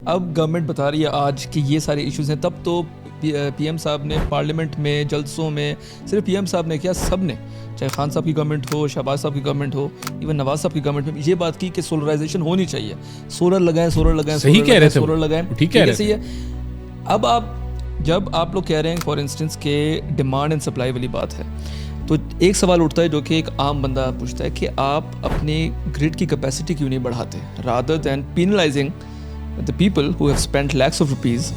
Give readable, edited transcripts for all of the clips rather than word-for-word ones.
अब गवर्नमेंट बता रही है आज कि ये सारे इश्यूज़ हैं, तब तो पीएम साहब ने पार्लियामेंट में जलसों में, सिर्फ पीएम साहब ने क्या, सब ने, चाहे खान साहब की गवर्नमेंट हो, शहबाज साहब की गवर्नमेंट हो, इवन नवाज साहब की गवर्नमेंट में ये बात की कि सोलराइजेशन होनी चाहिए, सोलर लगाएं, सही कह रहे थे, सोलर लगाएं, ठीक है, सही है। अब जब आप लोग कह रहे हैं फॉर इंस्टेंस के डिमांड एंड सप्लाई वाली बात है, तो एक सवाल उठता है जो कि एक आम बंदा पूछता है कि आप अपने ग्रिड की कैपेसिटी क्यों नहीं बढ़ाते, rather than penalising the people who have spent lakhs of rupees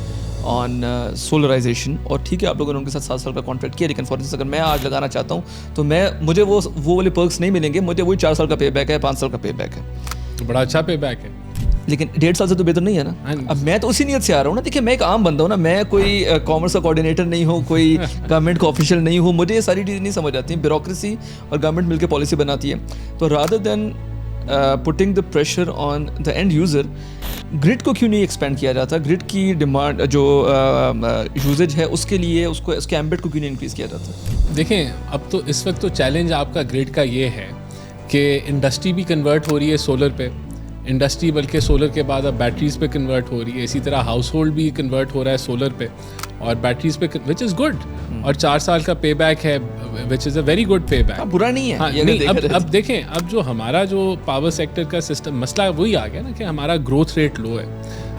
on solarisation. और ठीक है, आप लोगों ने उनके साथ 7 साल का कॉन्ट्रैक्ट किया, लेकिन फॉर इंस्टेंस अगर मैं आज लगाना चाहता हूँ तो मुझे वो वाले पर्क्स नहीं मिलेंगे, मुझे वही 4 साल का पे बैक है, 5 साल का पे बैक है, तो बड़ा अच्छा पे बैक है, लेकिन 1.5 साल से तो बेहतर नहीं है ना। अब मैं तो उसी नीयत से आ रहा हूँ ना, देखिए मैं एक आम बंदा हूँ ना, मैं कोई कॉमर्स का कोऑर्डिनेटर नहीं हूँ, कोई गवर्नमेंट का ऑफिशियल नहीं हूँ, मुझे ये सारी चीज़ें नहीं समझ आती हैं। ब्यूरोक्रेसी और गवर्नमेंट मिलकर पॉलिसी बनाती है, तो rather than putting the pressure on the end user, grid को क्यों नहीं एक्सपेंड किया जाता, ग्रिड की डिमांड जो यूजेज है उसके लिए उसके एम्बिट को क्यों नहीं इंक्रीज़ किया जाता। देखें, अब तो इस वक्त तो चैलेंज आपका ग्रिड का ये है कि इंडस्ट्री भी कन्वर्ट हो रही है सोलर पे, इंडस्ट्री बल्कि सोलर के बाद अब बैटरीज पे कन्वर्ट हो रही है, इसी तरह हाउस होल्ड भी कन्वर्ट हो रहा है सोलर पे और बैटरीज पे, विच इज़ गुड, और 4 साल का पे बैक है, which is a very good पे बैक। बुरा नहीं है। हाँ, नहीं, अब देखें, अब जो हमारा जो पावर सेक्टर का सिस्टम मसला वही आ गया ना कि हमारा ग्रोथ रेट लो है।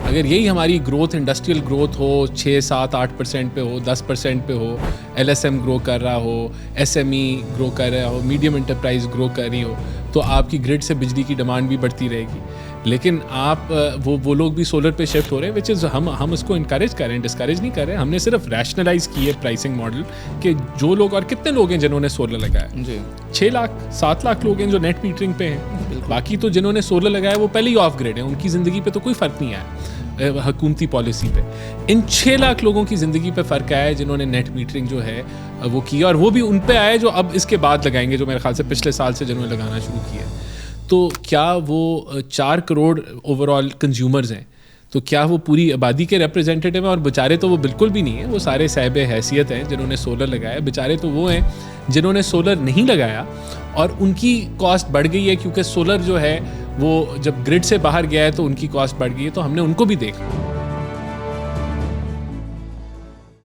अगर यही हमारी ग्रोथ, इंडस्ट्रियल ग्रोथ हो 6, 7, 8% पे हो, 10% पे हो, LSM ग्रो कर रहा हो, SME ग्रो कर रहा हो, मीडियम इंटरप्राइज ग्रो कर रही हो, तो आपकी ग्रिड से बिजली की डिमांड भी बढ़ती रहेगी। लेकिन आप वो लोग भी सोलर पे शिफ्ट हो रहे हैं, विच इज़ हम इसको इनकरेज कर रहे हैं, डिस्करेज नहीं कर रहे हैं। हमने सिर्फ रैशनलाइज की है प्राइसिंग मॉडल कि जो लोग, और कितने लोग हैं जिन्होंने सोलर लगाया जी, 6 लाख 7 लाख लोग हैं जो नेट मीटरिंग पे हैं, बाकी तो जिन्होंने सोलर लगाया वो पहले ही ऑफ ग्रिड है, उनकी ज़िंदगी पे तो कोई फ़र्क नहीं आया हुकूमती पॉलिसी पे। इन 6 लाख लोगों की ज़िंदगी पे फ़र्क आया है जिन्होंने नेट मीटरिंग जो है वो किया, और वो भी उन पे आया जो अब इसके बाद लगाएंगे, जो मेरे ख्याल से पिछले साल से जिन्होंने लगाना शुरू किया। तो क्या वो 4 करोड़ ओवरऑल कंज्यूमर्स हैं, तो क्या वो पूरी आबादी के रिप्रेजेंटेटिव हैं? और बेचारे तो वो बिल्कुल भी नहीं है, वो सारे साहिब हैसियत हैं जिन्होंने सोलर लगाया। बेचारे तो वो हैं जिन्होंने सोलर नहीं लगाया और उनकी कॉस्ट बढ़ गई है, क्योंकि सोलर जो है वो जब ग्रिड से बाहर गया है तो उनकी कॉस्ट बढ़ गई है, तो हमने उनको भी देखा।